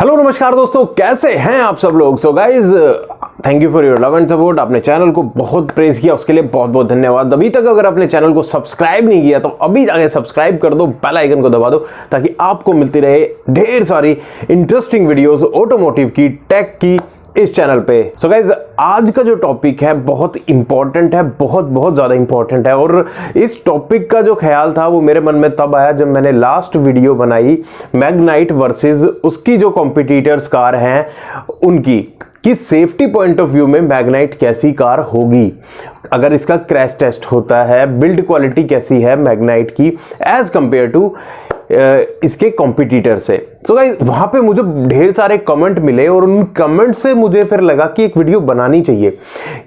Hello नमस्कार दोस्तों, कैसे हैं आप सब लोग। So guys, thank you for your love and support. आपने चैनल को बहुत प्रेज किया, उसके लिए बहुत बहुत धन्यवाद। अभी तक अगर आपने चैनल को सब्सक्राइब नहीं किया तो अभी जाके सब्सक्राइब कर दो, बेल आइकन को दबा दो ताकि आपको मिलती रहे ढेर सारी इंटरेस्टिंग वीडियोस ऑटोमोटिव की, टेक की इस चैनल पे। सो गाइज, आज का जो टॉपिक है बहुत इंपॉर्टेंट है, बहुत ज़्यादा इंपॉर्टेंट है। और इस टॉपिक का जो ख्याल था वो मेरे मन में तब आया जब मैंने लास्ट वीडियो बनाई मैग्नाइट वर्सेस उसकी जो कॉम्पिटिटर्स कार हैं उनकी, कि सेफ्टी पॉइंट ऑफ व्यू में मैग्नाइट कैसी कार होगी अगर इसका क्रैश टेस्ट होता है, बिल्ड क्वालिटी कैसी है मैग्नाइट की एज कंपेयर टू इसके कॉम्पिटिटर से। सो गाइस, वहां पे मुझे ढेर सारे कमेंट मिले और उन कमेंट से मुझे फिर लगा कि एक वीडियो बनानी चाहिए,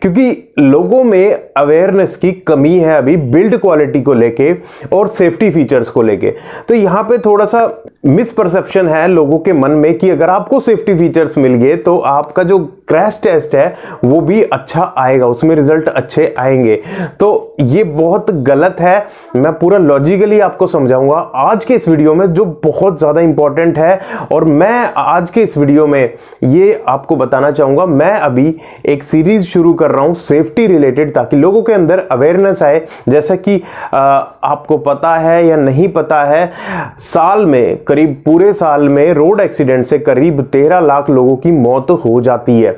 क्योंकि लोगों में अवेयरनेस की कमी है अभी बिल्ड क्वालिटी को लेके और सेफ्टी फीचर्स को लेके। तो यहाँ पे थोड़ा सा मिसपरसेप्शन है लोगों के मन में कि अगर आपको सेफ्टी फीचर्स मिल गए तो आपका जो क्रैश टेस्ट है वो भी अच्छा आएगा, उसमें रिजल्ट अच्छे आएंगे। तो ये बहुत गलत है। मैं पूरा लॉजिकली आपको समझाऊंगा आज के इस वीडियो में, जो बहुत ज्यादा इंपॉर्टेंट है। और मैं आज के इस वीडियो में ये आपको बताना चाहूंगा, मैं अभी एक सीरीज शुरू कर रहा हूं सेफ्टी रिलेटेड, ताकि लोगों के अंदर अवेयरनेस आए। जैसा कि आपको पता है या नहीं पता है, साल में करीब पूरे साल में रोड एक्सीडेंट से करीब 13 लाख लोगों की मौत हो जाती है।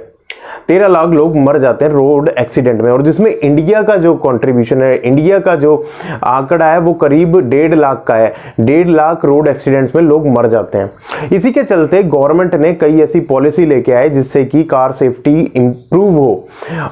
13 लाख लोग मर जाते हैं रोड एक्सीडेंट में, और जिसमें इंडिया का जो कंट्रीब्यूशन है, इंडिया का जो आंकड़ा है वो करीब 1.5 लाख का है। 1.5 लाख रोड एक्सीडेंट्स में लोग मर जाते हैं। इसी के चलते गवर्नमेंट ने कई ऐसी पॉलिसी लेके आए जिससे कि कार सेफ्टी इंप्रूव हो,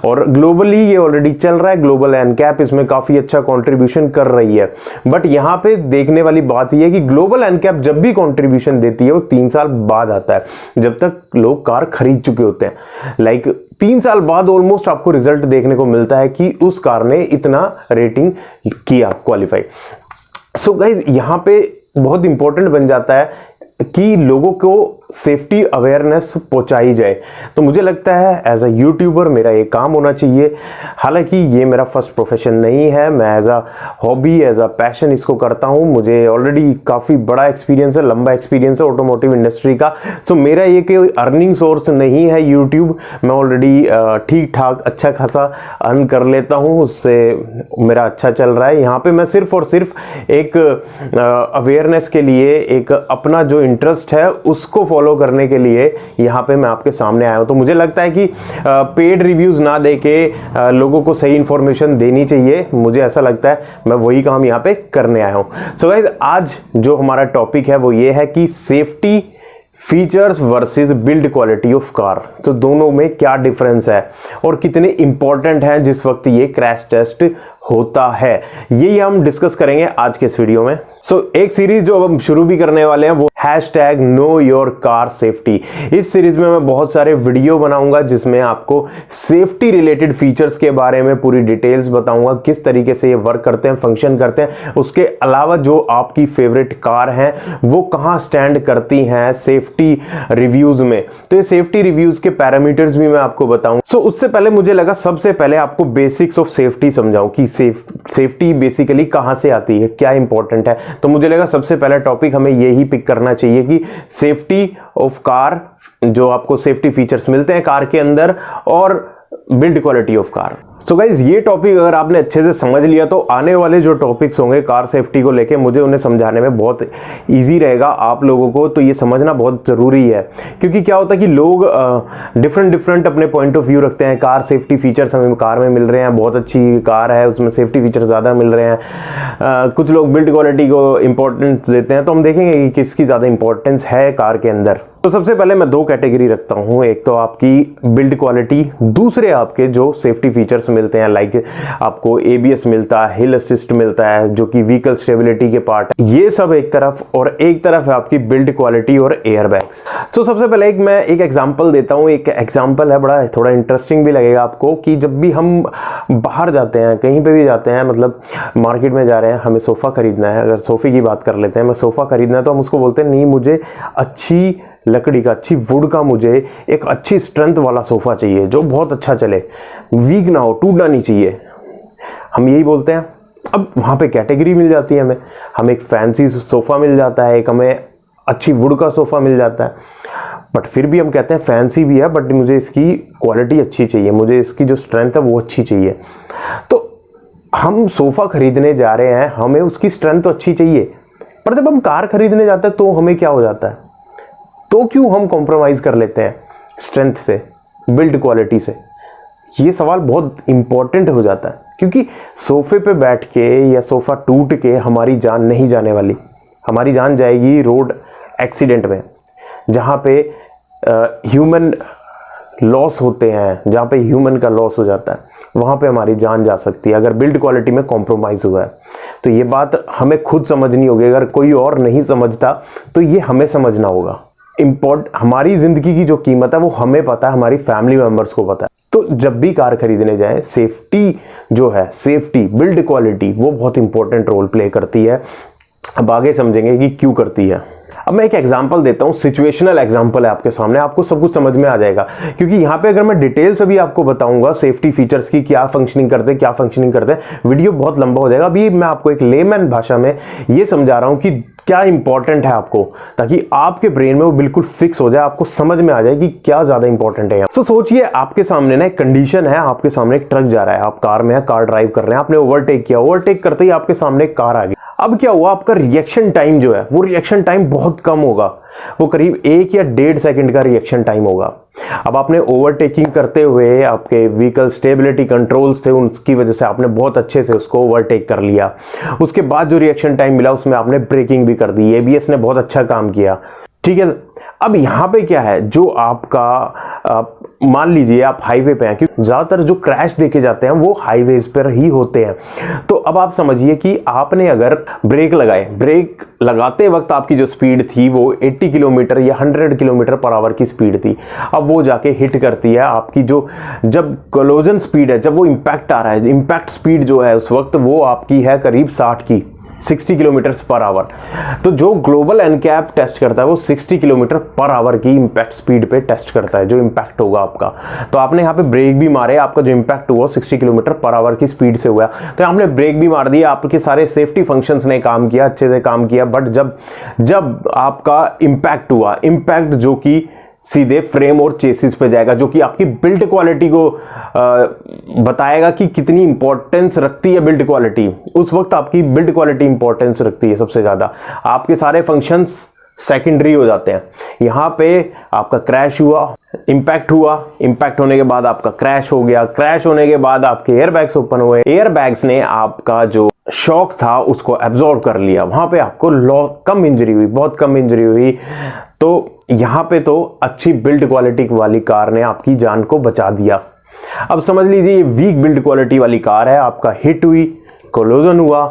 और ग्लोबली ये ऑलरेडी चल रहा है। ग्लोबल एनकैप इसमें काफी अच्छा कंट्रीब्यूशन कर रही है। बट यहाँ पे देखने वाली बात यह है कि ग्लोबल एनकैप जब भी कंट्रीब्यूशन देती है वो 3 साल बाद आता है, जब तक लोग कार खरीद चुके होते हैं। लाइक 3 साल बाद ऑलमोस्ट आपको रिजल्ट देखने को मिलता है कि उस कार ने इतना रेटिंग किया, क्वालिफाई। सो गाइज, यहाँ पे बहुत इंपॉर्टेंट बन जाता है कि लोगों को सेफ्टी अवेयरनेस पहुंचाई जाए। तो मुझे लगता है एज अ यूट्यूबर मेरा ये काम होना चाहिए। हालांकि ये मेरा फर्स्ट प्रोफेशन नहीं है, मैं as a hobby, as a passion इसको करता हूँ। मुझे ऑलरेडी काफ़ी बड़ा एक्सपीरियंस है, लंबा एक्सपीरियंस है ऑटोमोटिव इंडस्ट्री का। सो मेरा ये कोई अर्निंग सोर्स नहीं है यूट्यूब। मैं ऑलरेडी ठीक ठाक अच्छा खासा अर्न कर लेता हूँ, उससे मेरा अच्छा चल रहा है। यहाँ पर मैं सिर्फ और सिर्फ एक अवेयरनेस के लिए, एक अपना जो इंटरेस्ट है उसको फॉलो करने के लिए यहाँ पे मैं आपके सामने आया हूँ। तो मुझे लगता है कि पेड रिव्यूज ना देके लोगों को सही इंफॉर्मेशन देनी चाहिए। मुझे ऐसा लगता है, मैं वही काम यहाँ पे करने आया हूँ। सो गाइस, आज जो हमारा टॉपिक है वो ये है कि safety features versus build quality of car. तो दोनों में क्या डिफरेंस है और कितने इंपॉर्टेंट हैं जिस वक्त ये क्रैश टेस्ट होता है, यही हम डिस्कस करेंगे आज के इस वीडियो में। एक सीरीज जो अब हम शुरू भी करने वाले हैं वो #नो योर कार सेफ्टी। इस सीरीज में मैं बहुत सारे वीडियो बनाऊंगा जिसमें आपको सेफ्टी रिलेटेड फीचर्स के बारे में पूरी डिटेल्स बताऊंगा, किस तरीके से ये वर्क करते हैं, फंक्शन करते हैं। उसके अलावा जो आपकी फेवरेट कार हैं वो कहाँ स्टैंड करती हैं सेफ्टी रिव्यूज में, तो ये सेफ्टी रिव्यूज के पैरामीटर्स भी मैं आपको बताऊंगा। उससे पहले मुझे लगा सबसे पहले आपको बेसिक्स ऑफ सेफ्टी समझाऊं कि सेफ्टी बेसिकली कहां से आती है, क्या इंपॉर्टेंट है। तो मुझे लगा सबसे पहला टॉपिक हमें यही पिक करना चाहिए कि सेफ्टी ऑफ कार, जो आपको सेफ्टी फीचर्स मिलते हैं कार के अंदर, और build quality of car. So guys, ये टॉपिक अगर आपने अच्छे से समझ लिया तो आने वाले जो टॉपिक्स होंगे कार सेफ्टी को लेके, मुझे उन्हें समझाने में बहुत इजी रहेगा आप लोगों को। तो ये समझना बहुत ज़रूरी है, क्योंकि क्या होता है कि लोग डिफरेंट अपने पॉइंट ऑफ व्यू रखते हैं। कार सेफ्टी फीचर्स हमें कार में मिल रहे हैं, बहुत अच्छी कार है, उसमें सेफ्टी फीचर ज़्यादा मिल रहे हैं। कुछ लोग बिल्ड क्वालिटी को इंपॉर्टेंस देते हैं। तो हम देखेंगे कि किसकी ज़्यादा इंपॉर्टेंस है कार के अंदर। तो सबसे पहले मैं 2 कैटेगरी रखता हूँ, एक तो आपकी बिल्ड क्वालिटी, दूसरे आपके जो सेफ्टी फीचर्स मिलते हैं। लाइक आपको ABS मिलता है, हिल असिस्ट मिलता है, जो कि व्हीकल स्टेबिलिटी के पार्ट है। ये सब एक तरफ, और एक तरफ है आपकी बिल्ड क्वालिटी और एयरबैग्स। सबसे पहले मैं एक एग्जांपल देता हूँ। एक एग्जांपल है, बड़ा थोड़ा इंटरेस्टिंग भी लगेगा आपको, कि जब भी हम बाहर जाते हैं, कहीं पे भी जाते हैं, मतलब मार्केट में जा रहे हैं, हमें सोफ़ा खरीदना है। अगर सोफ़े की बात कर लेते हैं, मैं सोफ़ा खरीदना है, तो हम उसको बोलते हैं नहीं, मुझे अच्छी लकड़ी का, अच्छी वुड का, मुझे एक अच्छी स्ट्रेंथ वाला सोफ़ा चाहिए जो बहुत अच्छा चले, वीक ना हो, टूटना नहीं चाहिए। हम यही बोलते हैं। अब वहाँ पे कैटेगरी मिल जाती है हमें एक फैंसी सोफ़ा मिल जाता है, एक हमें अच्छी वुड का सोफ़ा मिल जाता है। बट फिर भी हम कहते हैं फैंसी भी है, बट मुझे इसकी क्वालिटी अच्छी चाहिए, मुझे इसकी जो स्ट्रेंथ है वो अच्छी चाहिए। तो हम सोफ़ा खरीदने जा रहे हैं, हमें उसकी स्ट्रेंथ तो अच्छी चाहिए, पर जब हम कार खरीदने जाते हैं तो हमें क्या हो जाता है, तो क्यों हम कॉम्प्रोमाइज़ कर लेते हैं स्ट्रेंथ से, बिल्ड क्वालिटी से? ये सवाल बहुत इंपॉर्टेंट हो जाता है, क्योंकि सोफ़े पे बैठ के या सोफ़ा टूट के हमारी जान नहीं जाने वाली। हमारी जान जाएगी रोड एक्सीडेंट में, जहाँ पे ह्यूमन लॉस होते हैं, जहाँ पे ह्यूमन का लॉस हो जाता है, वहाँ पे हमारी जान जा सकती है अगर बिल्ड क्वालिटी में कॉम्प्रोमाइज़ हुआ है। तो ये बात हमें खुद समझनी होगी, अगर कोई और नहीं समझता तो ये हमें समझना होगा। हमारी ज़िंदगी की जो कीमत है वो हमें पता है, हमारी फैमिली मेम्बर्स को पता है। तो जब भी कार खरीदने जाएं, सेफ्टी जो है, सेफ्टी बिल्ड क्वालिटी वो बहुत इंपॉर्टेंट रोल प्ले करती है। अब आगे समझेंगे कि क्यों करती है। अब मैं एक एग्जांपल देता हूँ, सिचुएशनल एग्जांपल है आपके सामने, आपको सब कुछ समझ में आ जाएगा। क्योंकि यहाँ पे अगर मैं डिटेल्स अभी आपको बताऊंगा सेफ्टी फीचर्स की, क्या फंक्शनिंग करते हैं, क्या फंक्शनिंग करते हैं, वीडियो बहुत लंबा हो जाएगा। अभी मैं आपको एक लेमैन भाषा में ये समझा रहा हूँ कि क्या इंपॉर्टेंट है आपको, ताकि आपके ब्रेन में वो बिल्कुल फिक्स हो जाए, आपको समझ में आ जाए कि क्या ज्यादा इंपॉर्टेंट है। सो सोचिए आपके सामने ना एक कंडीशन है, आपके सामने एक ट्रक जा रहा है, आप कार में है, कार ड्राइव कर रहे हैं, आपने ओवरटेक किया, ओवरटेक करते ही आपके सामने एक कार आ गई। अब क्या हुआ, आपका रिएक्शन टाइम जो है वो रिएक्शन टाइम बहुत कम होगा, वो करीब 1 या 1.5 सेकंड का रिएक्शन टाइम होगा। अब आपने ओवरटेकिंग करते हुए आपके व्हीकल स्टेबिलिटी कंट्रोल्स थे, उनकी वजह से आपने बहुत अच्छे से उसको ओवरटेक कर लिया। उसके बाद जो रिएक्शन टाइम मिला उसमें आपने ब्रेकिंग भी कर दी, एबीएस ने बहुत अच्छा काम किया, ठीक है। अब यहाँ पे क्या है, जो आपका मान लीजिए आप हाईवे पे हैं, क्योंकि ज़्यादातर जो क्रैश देखे जाते हैं वो हाईवेज पर ही होते हैं। तो अब आप समझिए कि आपने अगर ब्रेक लगाए, ब्रेक लगाते वक्त आपकी जो स्पीड थी वो 80 किलोमीटर या 100 किलोमीटर पर आवर की स्पीड थी। अब वो जाके हिट करती है आपकी जो, जब कोलिजन स्पीड है, जब वो इम्पैक्ट आ रहा है, इम्पैक्ट स्पीड जो है उस वक्त वो आपकी है करीब 60 किलोमीटर पर आवर। तो जो ग्लोबल एनकैप टेस्ट करता है वो 60 किलोमीटर पर आवर की इंपैक्ट स्पीड पे टेस्ट करता है, जो इंपैक्ट होगा आपका। तो आपने यहाँ पे ब्रेक भी मारे, आपका जो इंपैक्ट हुआ 60 किलोमीटर पर आवर की स्पीड से हुआ, तो आपने ब्रेक भी मार दिया, आपके सारे सेफ्टी फंक्शंस ने काम किया, अच्छे से काम किया। बट जब आपका इंपैक्ट हुआ, इंपैक्ट जो कि सीधे फ्रेम और चेसिस पे जाएगा, जो कि आपकी बिल्ड क्वालिटी को बताएगा कि कितनी इंपॉर्टेंस रखती है बिल्ड क्वालिटी। उस वक्त आपकी बिल्ड क्वालिटी इंपॉर्टेंस रखती है सबसे ज़्यादा, आपके सारे फंक्शंस सेकेंडरी हो जाते हैं। यहाँ पे आपका क्रैश हुआ, इंपैक्ट हुआ, इंपैक्ट होने के बाद आपका क्रैश हो गया, क्रैश होने के बाद आपके एयरबैग्स ओपन हुए, एयरबैग्स ने आपका जो शॉक था उसको एब्जॉर्ब कर लिया, वहां पे आपको कम इंजरी हुई, बहुत कम इंजरी हुई। तो यहाँ पे तो अच्छी बिल्ड क्वालिटी वाली कार ने आपकी जान को बचा दिया। अब समझ लीजिए ये वीक बिल्ड क्वालिटी वाली कार है, आपका हिट हुई, कोलिजन हुआ,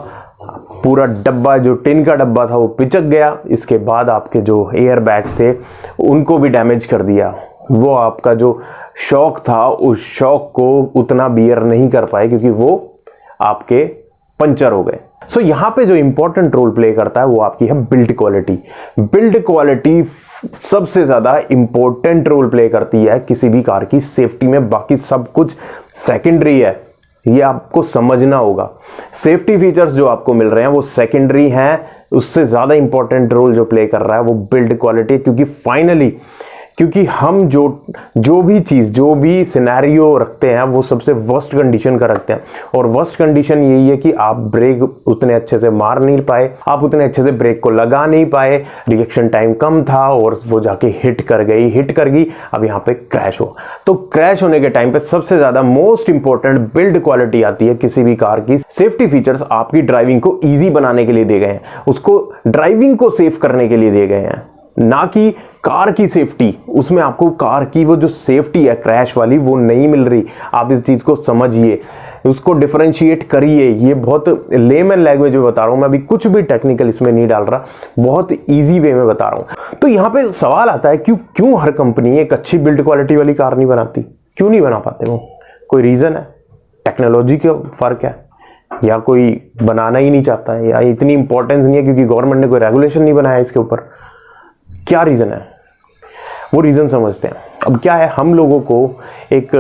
पूरा डब्बा जो टिन का डब्बा था वो पिचक गया, इसके बाद आपके जो एयर बैग्स थे उनको भी डैमेज कर दिया। वो आपका जो शॉक था उस शॉक को उतना बियर नहीं कर पाए, क्योंकि वो आपके पंचर हो गए। सो यहाँ पे जो इंपॉर्टेंट रोल प्ले करता है वो आपकी है बिल्ड क्वालिटी। बिल्ड क्वालिटी सबसे ज्यादा इंपॉर्टेंट रोल प्ले करती है किसी भी कार की सेफ्टी में, बाकी सब कुछ सेकेंडरी है, ये आपको समझना होगा। सेफ्टी फीचर्स जो आपको मिल रहे हैं वो सेकेंडरी हैं, उससे ज्यादा इंपॉर्टेंट रोल जो प्ले कर रहा है वो बिल्ड क्वालिटी, क्योंकि फाइनली क्योंकि हम जो भी चीज़, जो भी सिनेरियो रखते हैं वो सबसे वर्स्ट कंडीशन का रखते हैं, और वर्स्ट कंडीशन यही है कि आप ब्रेक उतने अच्छे से मार नहीं पाए, आप उतने अच्छे से ब्रेक को लगा नहीं पाए, रिएक्शन टाइम कम था और वो जाके हिट कर गई। अब यहाँ पे क्रैश हो, तो क्रैश होने के टाइम पे सबसे ज़्यादा मोस्ट इंपॉर्टेंट बिल्ड क्वालिटी आती है किसी भी कार की। सेफ्टी फीचर्स आपकी ड्राइविंग को ईजी बनाने के लिए दिए गए हैं, उसको ड्राइविंग को सेफ करने के लिए दिए गए हैं, ना कि कार की सेफ्टी। उसमें आपको कार की वो जो सेफ्टी है क्रैश वाली वो नहीं मिल रही। आप इस चीज को समझिए, उसको डिफरेंशिएट करिए। ये बहुत लेमन लैंग्वेज में बता रहा हूं मैं, अभी कुछ भी टेक्निकल इसमें नहीं डाल रहा, बहुत इजी वे में बता रहा हूं। तो यहां पे सवाल आता है क्यों हर कंपनी एक अच्छी बिल्ड क्वालिटी वाली कार नहीं बनाती, क्यों नहीं बना पाते वो? कोई रीजन है? टेक्नोलॉजी का फर्क है, या कोई बनाना ही नहीं चाहता है, या इतनी इंपॉर्टेंस नहीं है क्योंकि गवर्नमेंट ने कोई रेगुलेशन नहीं बनाया इसके ऊपर? क्या रीजन है? वो रीजन समझते हैं। अब क्या है, हम लोगों को एक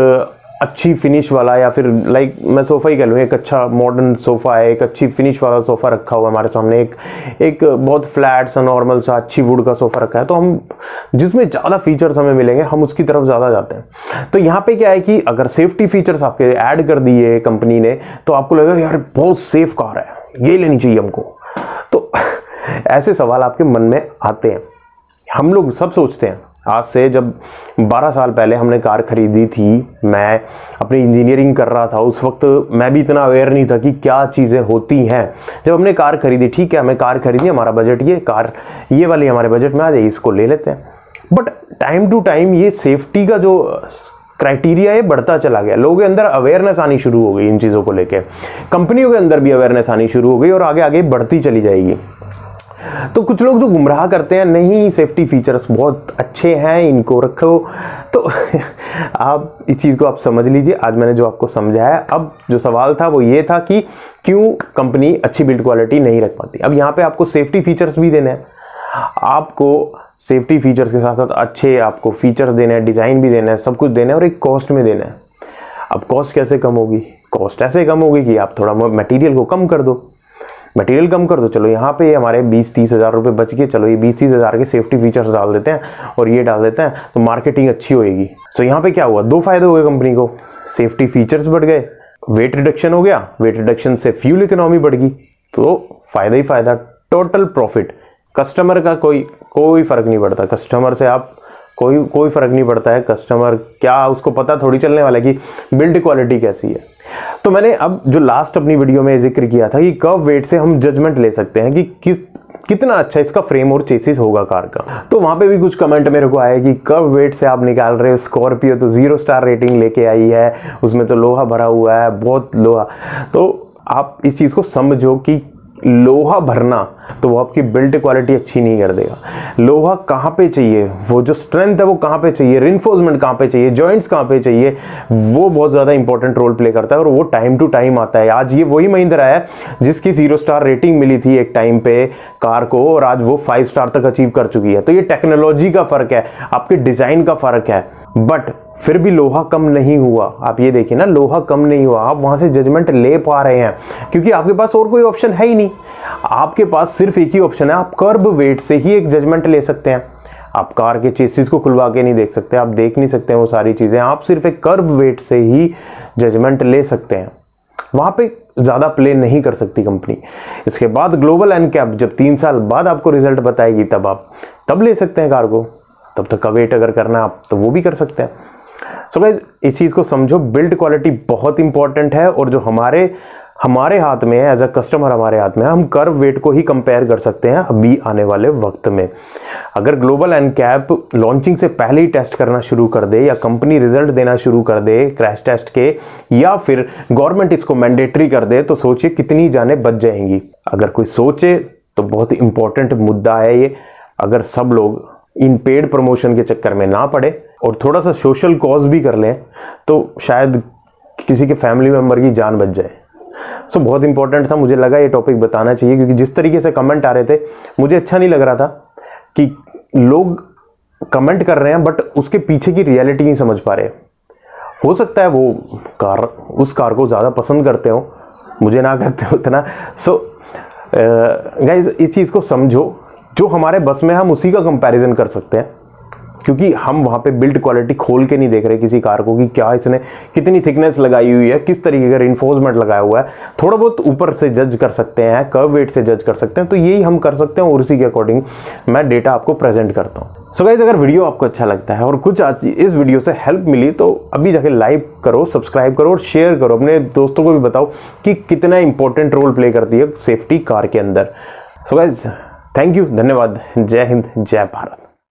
अच्छी फिनिश वाला, या फिर लाइक मैं सोफ़ा ही कह लूँ, एक अच्छा मॉडर्न सोफ़ा है, एक अच्छी फिनिश वाला सोफ़ा रखा हुआ हमारे सामने, एक बहुत फ्लैट सा नॉर्मल सा अच्छी वुड का सोफ़ा रखा है, तो हम जिसमें ज़्यादा फीचर्स हमें मिलेंगे हम उसकी तरफ ज़्यादा जाते हैं। तो यहाँ पे क्या है कि अगर सेफ्टी फीचर्स आपके ऐड कर दिए कंपनी ने, तो आपको लगेगा यार बहुत सेफ कार है, ये लेनी चाहिए हमको। तो ऐसे सवाल आपके मन में आते हैं। हम लोग सब सोचते हैं, आज से जब 12 साल पहले हमने कार खरीदी थी, मैं अपनी इंजीनियरिंग कर रहा था, उस वक्त मैं भी इतना अवेयर नहीं था कि क्या चीज़ें होती हैं। जब हमने कार खरीदी, ठीक है हमें कार खरीदी, हमारा बजट ये, कार ये वाली हमारे बजट में आ जाएगी, इसको ले लेते हैं। बट टाइम टू टाइम ये सेफ्टी का जो क्राइटेरिया है बढ़ता चला गया, लोगों के अंदर अवेयरनेस आनी शुरू हो गई इन चीज़ों को लेके, कंपनियों के अंदर भी अवेयरनेस आनी शुरू हो गई और आगे आगे बढ़ती चली जाएगी। तो कुछ लोग जो गुमराह करते हैं, नहीं सेफ्टी फीचर्स बहुत अच्छे हैं, इनको रखो, तो आप इस चीज़ को आप समझ लीजिए। आज मैंने जो आपको समझाया, अब जो सवाल था वो ये था कि क्यों कंपनी अच्छी बिल्ड क्वालिटी नहीं रख पाती। अब यहाँ पे आपको सेफ्टी फीचर्स भी देने हैं, आपको सेफ्टी फीचर्स के साथ साथ अच्छे आपको फीचर्स देने हैं, डिज़ाइन भी देना है, सब कुछ देना है, और एक कॉस्ट में देना है। अब कॉस्ट कैसे कम होगी? कॉस्ट ऐसे कम होगी कि आप थोड़ा मटेरियल को कम कर दो, मटेरियल कम कर दो, चलो यहाँ पे हमारे 20-30 हज़ार रुपये बच गए, चलो ये 20-30 हज़ार के सेफ्टी फीचर्स डाल देते हैं और ये डाल देते हैं, तो मार्केटिंग अच्छी होएगी। सो यहाँ पे क्या हुआ, दो फायदे हो गए कंपनी को, सेफ्टी फीचर्स बढ़ गए, वेट रिडक्शन हो गया, वेट रिडक्शन से फ्यूल इकोनॉमी बढ़ गई, तो फायदा ही फायदा, टोटल प्रॉफिट। कस्टमर का कोई फर्क नहीं पड़ता, कस्टमर से आप कोई फर्क नहीं पड़ता है, कस्टमर क्या उसको पता थोड़ी चलने वाला है कि बिल्ड क्वालिटी कैसी है। तो मैंने अब जो लास्ट अपनी वीडियो में जिक्र किया था कि कर्व वेट से हम जजमेंट ले सकते हैं कि कितना अच्छा इसका फ्रेम और चेसिस होगा कार का। तो वहां पे भी कुछ कमेंट मेरे को आए कि कर्व वेट से आप निकाल रहे हो, स्कॉर्पियो तो 0 स्टार रेटिंग लेके आई है, उसमें तो लोहा भरा हुआ है, बहुत लोहा। तो आप इस चीज़ को समझो कि लोहा भरना तो वो आपकी बिल्ड क्वालिटी अच्छी नहीं कर देगा। लोहा कहाँ पे चाहिए, वो जो स्ट्रेंथ है वो कहाँ पे चाहिए, रिइंफोर्समेंट कहाँ पे चाहिए, जॉइंट्स कहाँ पे चाहिए, वो बहुत ज़्यादा इंपॉर्टेंट रोल प्ले करता है, और वो टाइम टू टाइम आता है। आज ये वही महिंद्रा है जिसकी 0 स्टार रेटिंग मिली थी एक टाइम पे कार को, और आज वो 5 स्टार तक अचीव कर चुकी है। तो ये टेक्नोलॉजी का फ़र्क है, आपके डिज़ाइन का फ़र्क है, बट फिर भी लोहा कम नहीं हुआ। आप ये देखिए ना, लोहा कम नहीं हुआ, आप वहां से जजमेंट ले पा रहे हैं क्योंकि आपके पास और कोई ऑप्शन है ही नहीं। आपके पास सिर्फ एक ही ऑप्शन है, आप कर्ब वेट से ही एक जजमेंट ले सकते हैं। आप कार के चेसिस को खुलवा के नहीं देख सकते, आप देख नहीं सकते हैं वो सारी चीज़ें, आप सिर्फ एक कर्ब वेट से ही जजमेंट ले सकते हैं। वहां पे ज़्यादा प्ले नहीं कर सकती कंपनी। इसके बाद ग्लोबल एनकैप जब 3 साल बाद आपको रिजल्ट बताएगी, तब ले सकते हैं कार को, तब तक का वेट अगर करना आप तो वो भी कर सकते हैं। सो गाइस, इस चीज़ को समझो, बिल्ड क्वालिटी बहुत इंपॉर्टेंट है, और जो हमारे हाथ में है, एज अ कस्टमर हमारे हाथ में है, हम कर्व वेट को ही कंपेयर कर सकते हैं अभी आने वाले वक्त में। अगर ग्लोबल एनकैप लॉन्चिंग से पहले ही टेस्ट करना शुरू कर दे, या कंपनी रिजल्ट देना शुरू कर दे क्रैश टेस्ट के, या फिर गवर्नमेंट इसको मैंडेटरी कर दे, तो सोचिए कितनी जानें बच जाएंगी। अगर कोई सोचे तो बहुत इंपॉर्टेंट मुद्दा है ये। अगर सब लोग इन पेड प्रमोशन के चक्कर में ना पड़े और थोड़ा सा सोशल कॉज भी कर लें, तो शायद किसी के फैमिली मेम्बर की जान बच जाए। सो बहुत इंपॉर्टेंट था, मुझे लगा ये टॉपिक बताना चाहिए, क्योंकि जिस तरीके से कमेंट आ रहे थे मुझे अच्छा नहीं लग रहा था कि लोग कमेंट कर रहे हैं बट उसके पीछे की रियलिटी नहीं समझ पा रहे। हो सकता है वो उस कार को ज़्यादा पसंद करते हो, मुझे ना करते हो इतना। सो गाइज, इस चीज़ को समझो, जो हमारे बस में हम उसी का कंपैरिजन कर सकते हैं, क्योंकि हम वहाँ पे बिल्ड क्वालिटी खोल के नहीं देख रहे किसी कार को कि क्या इसने कितनी थिकनेस लगाई हुई है, किस तरीके का रिइंफोर्समेंट लगाया हुआ है। थोड़ा बहुत ऊपर से जज कर सकते हैं, कर्व वेट से जज कर सकते हैं, तो यही हम कर सकते हैं, और उसी के अकॉर्डिंग मैं डेटा आपको प्रेजेंट करता हूँ। सो गाइज, अगर वीडियो आपको अच्छा लगता है और कुछ आज इस वीडियो से हेल्प मिली, तो अभी जाके लाइक करो, सब्सक्राइब करो और शेयर करो, अपने दोस्तों को भी बताओ कि कितना इंपॉर्टेंट रोल प्ले करती है सेफ्टी कार के अंदर। सो गाइज, थैंक यू, धन्यवाद, जय हिंद, जय भारत।